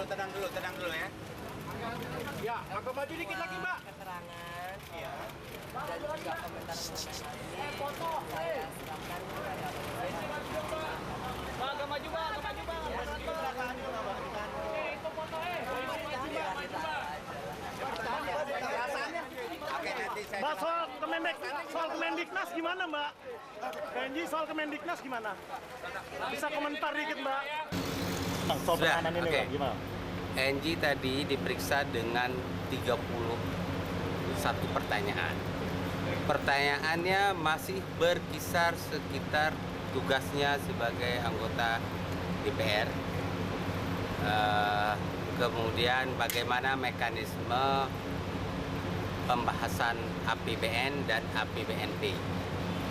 tenang dulu ya. Ya, pakai baju dikit lagi, Mbak. Keterangan Iya. dan juga komentar mengenai hal ini saya serahkan kepada Agak maju, Mbak. Agak maju, Mbak. Oke, nanti saya Mbak, soal Kemendiknas gimana, Mbak? Kenji, soal Kemendiknas gimana? Bisa komentar dikit, Mbak? Bang, soal Sudah, pertahanan ini, oke. Mbak, gimana? NG tadi diperiksa dengan 31 pertanyaan. Pertanyaannya masih berkisar sekitar tugasnya sebagai anggota DPR. Kemudian bagaimana mekanisme pembahasan APBN dan APBNP.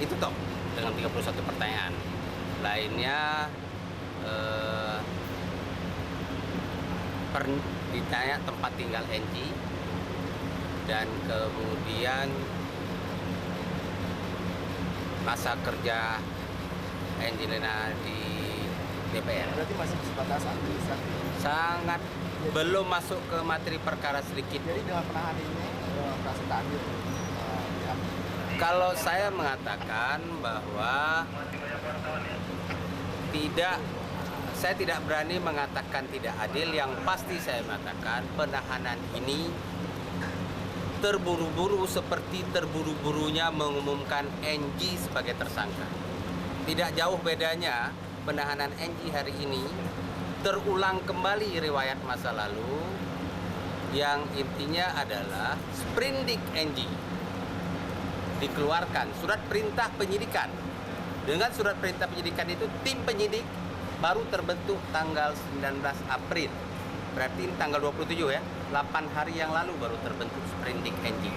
Itu toh dengan 31 pertanyaan. Lainnya ditanya tempat tinggal NG dan kemudian masa kerja Angelina di DPR. Berarti masih sebatas administratif. Sangat belum masuk ke materi perkara sedikit. Jadi dengan penahan ini merasa tak adil. Kalau saya mengatakan bahwa saya tidak berani mengatakan tidak adil. Yang pasti saya mengatakan penahanan ini terburu-buru seperti terburu-burunya mengumumkan NG sebagai tersangka. Tidak jauh bedanya penahanan NG hari ini terulang kembali riwayat masa lalu yang intinya adalah sprindik NG dikeluarkan surat perintah penyidikan. Dengan surat perintah penyidikan itu tim penyidik baru terbentuk tanggal 19 April. Berarti tanggal 27 ya, 8 hari yang lalu baru terbentuk sprindik NG.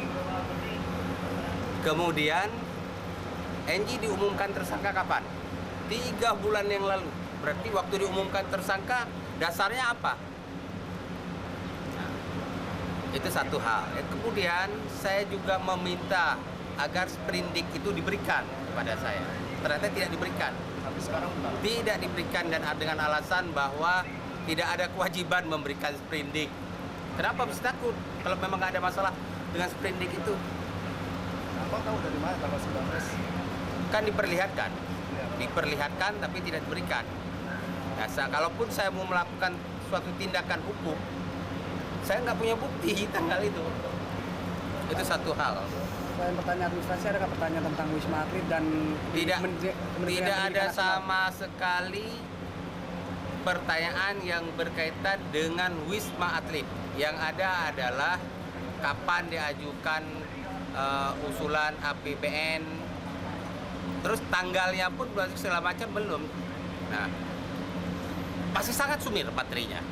Kemudian NG diumumkan tersangka kapan? 3 bulan yang lalu. Berarti waktu diumumkan tersangka dasarnya apa? Nah, itu satu hal. Kemudian saya juga meminta agar sprindik itu diberikan kepada saya. Ternyata tidak diberikan. Tapi sekarang benar. Tidak diberikan dan dengan alasan bahwa tidak ada kewajiban memberikan sprindik. Kenapa mesti takut kalau memang nggak ada masalah dengan sprindik itu? Abang tahu dari mana tanggal 19? Kan diperlihatkan tapi tidak diberikan. Nah, kalaupun saya mau melakukan suatu tindakan hukum, saya nggak punya bukti tanggal itu. Itu satu hal. Selain pertanyaan administrasi, adakah pertanyaan tentang Wisma Atlet dan Tidak Kementerian ada Pendidikan sama sekali pertanyaan yang berkaitan dengan Wisma Atlet. Yang ada adalah kapan diajukan usulan APBN, terus tanggalnya pun segala macam belum. Nah, masih sangat sumir materinya.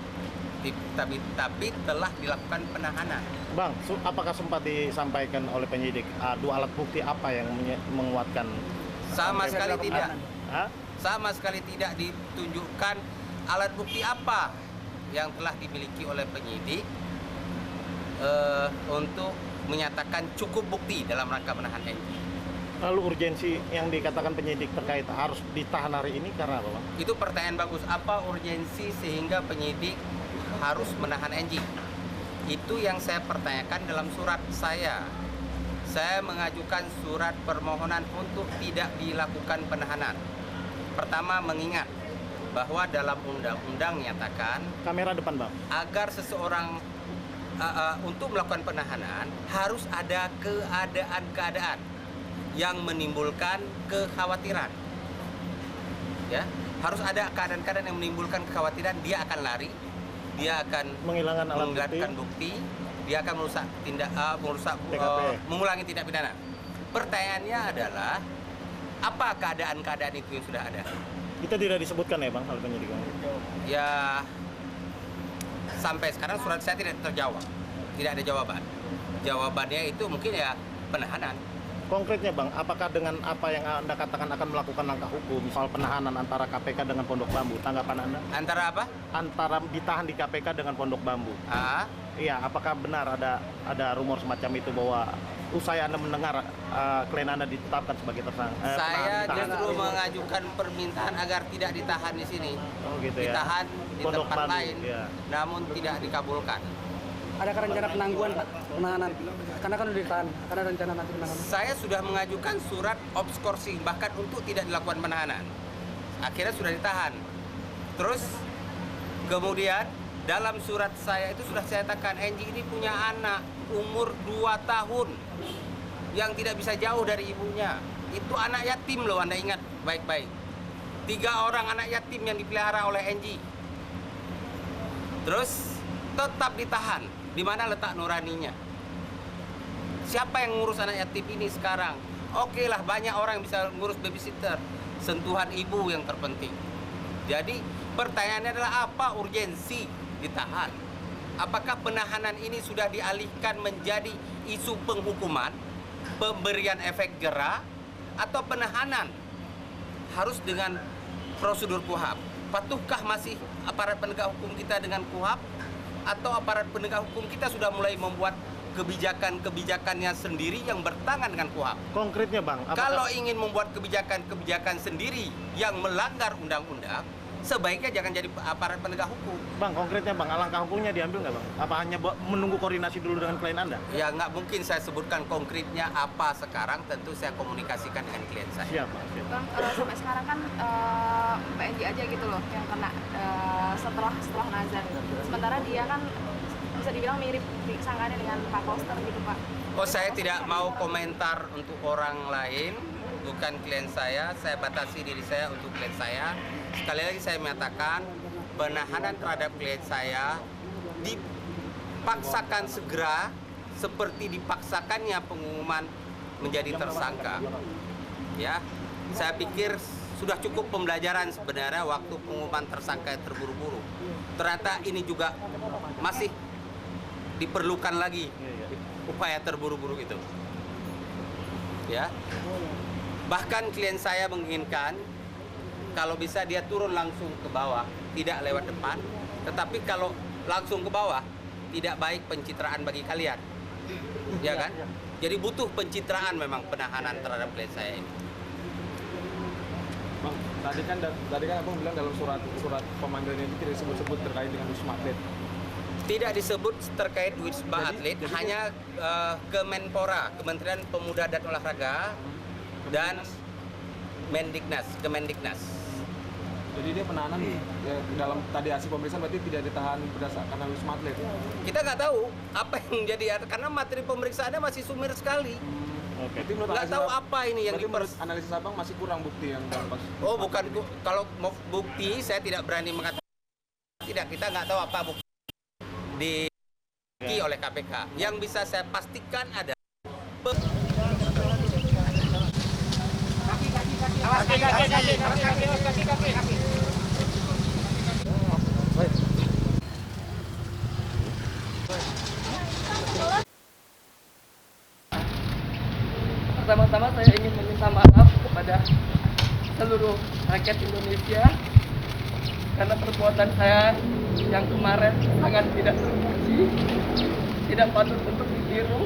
Tapi telah dilakukan penahanan. Bang, apakah sempat disampaikan oleh penyidik dua alat bukti apa yang menguatkan? Sama sampai sekali dilakukan tidak. penahanan? Hah? Sama sekali tidak ditunjukkan alat bukti apa yang telah dimiliki oleh penyidik untuk menyatakan cukup bukti dalam rangka menahan NG. Lalu urgensi yang dikatakan penyidik terkait harus ditahan hari ini karena apa, Bang? Itu pertanyaan bagus. Apa urgensi sehingga penyidik harus menahan NG? Itu yang saya pertanyakan dalam surat saya. Saya mengajukan surat permohonan untuk tidak dilakukan penahanan. Pertama, mengingat bahwa dalam undang-undang menyatakan Kamera depan, Bang. agar seseorang untuk melakukan penahanan harus ada keadaan-keadaan yang menimbulkan kekhawatiran. Ya, harus ada keadaan-keadaan yang menimbulkan kekhawatiran dia akan lari, dia akan Menghilangkan alat bukti, dia akan mengulangi tindak pidana. Pertanyaannya adalah apa keadaan-keadaan itu yang sudah ada? Itu tidak disebutkan ya, Bang, oleh penyidik, Bang? Ya, sampai sekarang surat saya tidak terjawab, tidak ada jawaban. Jawabannya itu mungkin ya penahanan. Konkretnya Bang, apakah dengan apa yang Anda katakan akan melakukan langkah hukum soal penahanan antara KPK dengan Pondok Bambu? Tanggapan Anda? Antara apa? Antara ditahan di KPK dengan Pondok Bambu. Ah, Iya, apakah benar ada rumor semacam itu bahwa usai Anda mendengar klien Anda ditetapkan sebagai tersangka? saya justru mengajukan permintaan agar tidak ditahan di sini. Oh gitu ya. Ditahan di Pondok tempat Bambu, lain, ya. namun tidak dikabulkan. Adakah rencana penangguhan Pak? Penahanan? Karena kan udah ditahan. Karena rencana nanti penahanan. Saya sudah mengajukan surat obskursi bahkan untuk tidak dilakukan penahanan. Akhirnya sudah ditahan. Terus kemudian dalam surat saya itu sudah saya katakan Enji ini punya anak umur 2 tahun yang tidak bisa jauh dari ibunya. Itu anak yatim loh, Anda ingat baik-baik. 3 orang anak yatim yang dipelihara oleh Enji. Terus tetap ditahan. Di mana letak nuraninya? Siapa yang ngurus anak yatim ini sekarang? Oke lah, banyak orang yang bisa ngurus babysitter. Sentuhan ibu yang terpenting. Jadi pertanyaannya adalah apa urgensi ditahan? Apakah penahanan ini sudah dialihkan menjadi isu penghukuman, pemberian efek jera, atau penahanan harus dengan prosedur KUHAP? Patuhkah masih aparat penegak hukum kita dengan KUHAP? Atau aparat penegak hukum kita sudah mulai membuat kebijakan-kebijakannya sendiri yang bertentangan dengan KUHAP? Konkretnya Bang, Kalau ingin membuat kebijakan-kebijakan sendiri yang melanggar undang-undang, sebaiknya jangan jadi aparat penegak hukum. Bang, konkretnya Bang, langkah hukumnya diambil nggak Bang? Apa hanya menunggu koordinasi dulu dengan klien Anda? Ya nggak mungkin saya sebutkan konkretnya apa sekarang, tentu saya komunikasikan dengan klien saya. Siap Bang, siap. Bang, sampai sekarang kan PNJ aja gitu loh yang kena setelah Nazar. Sementara dia kan bisa dibilang mirip disangkanya dengan Pak Koster gitu Pak. Oh, saya tidak mau komentar untuk orang lain, bukan klien saya batasi diri saya untuk klien saya. Sekali lagi saya menyatakan penahanan terhadap klien saya dipaksakan segera seperti dipaksakannya pengumuman menjadi tersangka. Ya, saya pikir sudah cukup pembelajaran sebenarnya waktu pengumuman tersangka terburu-buru. Ternyata ini juga masih diperlukan lagi upaya terburu-buru itu. Ya. Bahkan klien saya menginginkan kalau bisa dia turun langsung ke bawah, tidak lewat depan. Tetapi kalau langsung ke bawah, tidak baik pencitraan bagi kalian. Ya kan? Jadi butuh pencitraan memang penahanan terhadap klien saya ini. Bang, tadi kan Abang bilang dalam surat pemanggilan itu tidak disebut-sebut terkait dengan Wisma Atlet. Tidak disebut terkait Wisma Atlet, hanya Kemenpora, Kementerian Pemuda dan Olahraga, dan Kemendiknas. Jadi dia penahanan ya, dalam tadi hasil pemeriksaan berarti tidak ditahan berdasarkan karena Wisma Atlet. Kita nggak tahu apa yang jadi karena materi pemeriksaannya masih sumir sekali. Oke. Nggak tahu apa ini yang analisis Abang masih kurang bukti yang pas. Oh bukan, kalau mau bukti saya tidak berani mengatakan. Tidak, kita nggak tahu apa bukti oleh KPK. Yang bisa saya pastikan ada Pertama-tama saya ingin meminta maaf kepada seluruh rakyat Indonesia karena perbuatan saya yang kemarin sangat tidak terpuji, tidak patut untuk ditiru,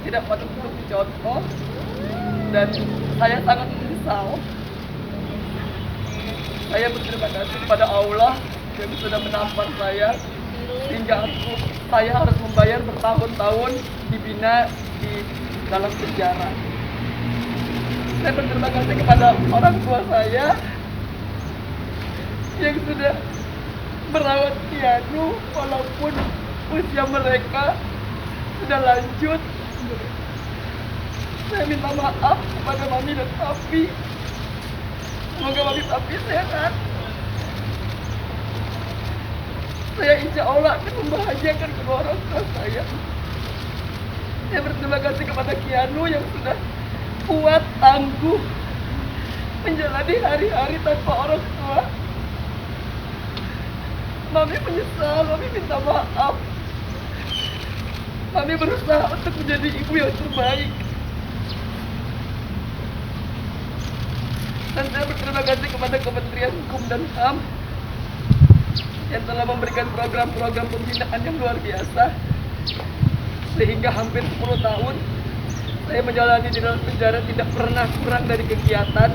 tidak patut untuk dicontoh, dan saya sangat menyesal. Saya berterima kasih kepada Allah yang sudah menampar saya hingga saya harus membayar bertahun-tahun dibina di dalam penjara. Saya berterima kasih kepada orang tua saya yang sudah merawat Kianu walaupun usia mereka sudah lanjut. Saya minta maaf kepada Mami dan Papi. Semoga Mami Papi sehat. Saya insya Allah akan membahagiakan kedua orang tua saya. Saya berterima kasih kepada Kianu yang sudah kuat, tangguh menjalani hari-hari tanpa orang tua. Mami menyesal, Mami minta maaf. Mami berusaha untuk menjadi ibu yang terbaik. Dan saya berterima kasih kepada Kementerian Hukum dan HAM yang telah memberikan program-program pembinaan yang luar biasa, sehingga hampir 10 tahun saya menjalani di dalam penjara tidak pernah kurang dari kegiatan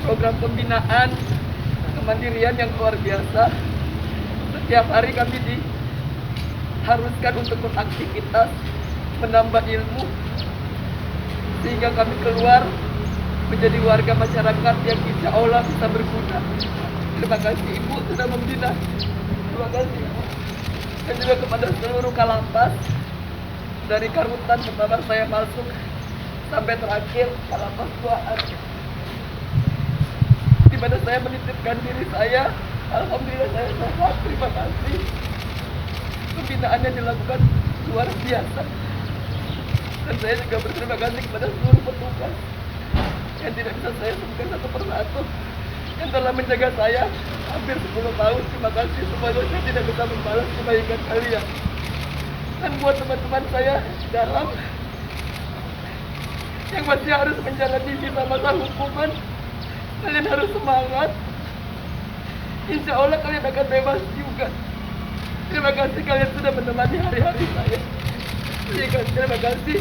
program pembinaan kemandirian yang luar biasa. Setiap hari kami diharuskan untuk beraktivitas, menambah ilmu, sehingga kami keluar menjadi warga masyarakat yang insya Allah bisa berguna. Terima kasih Ibu sudah membina. Terima kasih Ibu. Dan juga kepada seluruh Kalapas, dari Karutan pertama saya masuk sampai terakhir Kalapas Tuaan, di mana saya menitipkan diri saya. Alhamdulillah saya sehat. Terima kasih. Pembinaannya dilakukan luar biasa. Dan saya juga berterima kasih kepada seluruh petugas yang tidak bisa saya sebutkan satu persatu, yang telah menjaga saya hampir 10 tahun. Terima kasih semuanya, saya tidak bisa membalas kebaikan kalian. Dan buat teman-teman saya di dalam yang masih harus menjalani sisa masa hukuman, kalian harus semangat. Insya Allah kalian akan bebas juga. Terima kasih kalian sudah menemani hari-hari saya. Terima kasih.